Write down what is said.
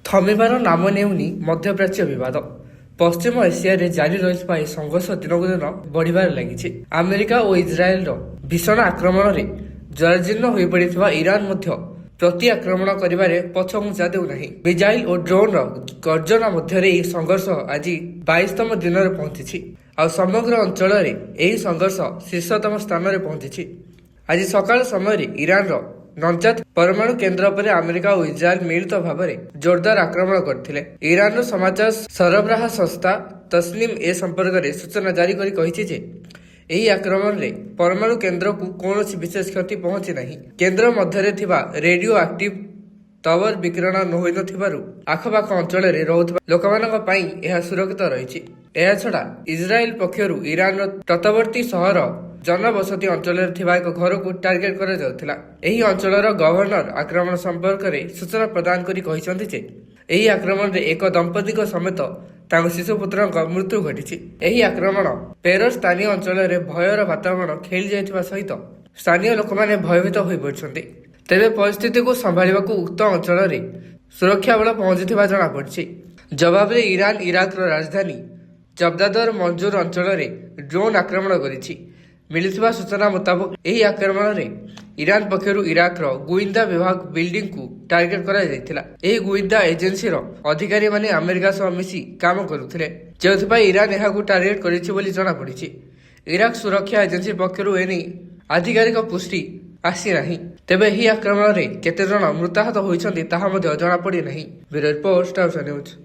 ଥମିବାର ନାମ ନେଉନି ମଧ୍ୟପ୍ରାଚ୍ୟ ବିବାଦ। ପଶ୍ଚିମ ଏସିଆରେ ଜାରି ରହିଥିବା ଏହି ସଂଘର୍ଷ ଦିନକୁ ଦିନ ବଢ଼ିବାରେ ଲାଗିଛି। ଆମେରିକା ଓ ଇସ୍ରାଏଲର ଭୀଷଣ ଆକ୍ରମଣରେ ଜରାଜୀର୍ଣ୍ଣ ହୋଇପଡ଼ିଥିବା ଇରାନ ମଧ୍ୟ ପ୍ରତି ଆକ୍ରମଣ କରିବାରେ ପଛଘୁଞ୍ଚା ଦେଉନାହିଁ। ମିଜାଇଲ ଓ ଡ୍ରୋନ୍ର ଗର୍ଜନ ମଧ୍ୟରେ ଏହି ସଂଘର୍ଷ ଆଜି 22ତମ ଦିନରେ ପହଞ୍ଚିଛି। ଆଉ ସମଗ୍ର ଅଞ୍ଚଳରେ ଏହି ସଂଘର୍ଷ ଶୀର୍ଷତମ ସ୍ଥାନରେ ପହଞ୍ଚିଛି। ଆଜି ସକାଳ ସମୟରେ ଇରାନର ନଜାତ ପରମାଣୁ କେନ୍ଦ୍ର ଉପରେ ଆମେରିକା ଓ ଇସ୍ରାଏଲ ମିଳିତ ଭାବରେ ଜୋରଦାର ଆକ୍ରମଣ କରିଥିଲେ। ଇରାନର ସମାଚାର ସରବରାହ ସଂସ୍ଥା ତସ୍ନିମ ଏ ସମ୍ପର୍କରେ ସୂଚନା ଜାରି କରି କହିଛି ଯେ ଏହି ଆକ୍ରମଣରେ ପରମାଣୁ କେନ୍ଦ୍ରକୁ କୌଣସି ବିଶେଷ କ୍ଷତି ପହଞ୍ଚି ନାହିଁ। କେନ୍ଦ୍ର ମଧ୍ୟରେ ଥିବା ରେଡିଓ ଆକ୍ଟିଭ ଟାୱାର ବିକିରଣ ହୋଇନଥିବାରୁ ଆଖପାଖ ଅଞ୍ଚଳରେ ରହୁଥିବା ଲୋକମାନଙ୍କ ପାଇଁ ଏହା ସୁରକ୍ଷିତ ରହିଛି। ଏହାଛଡ଼ା ଇସ୍ରାଏଲ ପକ୍ଷରୁ ଇରାନର ତଟବର୍ତ୍ତୀ ସହର ଜନବସତି ଅଞ୍ଚଳରେ ଥିବା ଏକ ଘରକୁ ଟାର୍ଗେଟ କରାଯାଉଥିଲା। ଏହି ଅଞ୍ଚଳର ଗଭର୍ଣ୍ଣର ଆକ୍ରମଣ ସମ୍ପର୍କରେ ସୂଚନା ପ୍ରଦାନ କରି କହିଛନ୍ତି ଯେ ଏହି ଆକ୍ରମଣରେ ଏକ ଦମ୍ପତିଙ୍କ ସମେତ ତାଙ୍କ ଶିଶୁପୁତ୍ରଙ୍କ ମୃତ୍ୟୁ ଘଟିଛି। ଏହି ଆକ୍ରମଣ ପେର ସ୍ଥାନୀୟ ଅଞ୍ଚଳରେ ଭୟର ବାତାବରଣ ଖେଳି ଯାଇଥିବା ସହିତ ସ୍ଥାନୀୟ ଲୋକମାନେ ଭୟଭୀତ ହୋଇପଡ଼ିଛନ୍ତି। ତେବେ ପରିସ୍ଥିତିକୁ ସମ୍ଭାଳିବାକୁ ଉକ୍ତ ଅଞ୍ଚଳରେ ସୁରକ୍ଷା ବଳ ପହଞ୍ଚିଥିବା ଜଣାପଡ଼ିଛି। ଜବାବରେ ଇରାନ ଇରାକର ରାଜଧାନୀ ଜବଦାଦର ମଞ୍ଜୁର ଅଞ୍ଚଳରେ ଡ୍ରୋନ୍ ଆକ୍ରମଣ କରିଛି। ମିଳିଥିବା ସୂଚନା ମୁତାବକ ଏହି ଆକ୍ରମଣରେ ଇରାନ ପକ୍ଷରୁ ଇରାକର ଗୁଇନ୍ଦା ବିଭାଗ ବିଲ୍ଡିଂକୁ ଟାର୍ଗେଟ କରାଯାଇଥିଲା। ଏହି ଗୁଇନ୍ଦା ଏଜେନ୍ସିର ଅଧିକାରୀମାନେ ଆମେରିକା ସହ ମିଶି କାମ କରୁଥିଲେ, ଯେଉଁଥିପାଇଁ ଇରାନ ଏହାକୁ ଟାର୍ଗେଟ କରିଛି ବୋଲି ଜଣାପଡ଼ିଛି। ଇରାକ ସୁରକ୍ଷା ଏଜେନ୍ସି ପକ୍ଷରୁ ଏନେଇ ଆଧିକାରିକ ପୁଷ୍ଟି ଆସିନାହିଁ। ତେବେ ଏହି ଆକ୍ରମଣରେ କେତେଜଣ ମୃତାହତ ହୋଇଛନ୍ତି ତାହା ମଧ୍ୟ ଜଣାପଡ଼ିନାହିଁ। Bureau report, star news.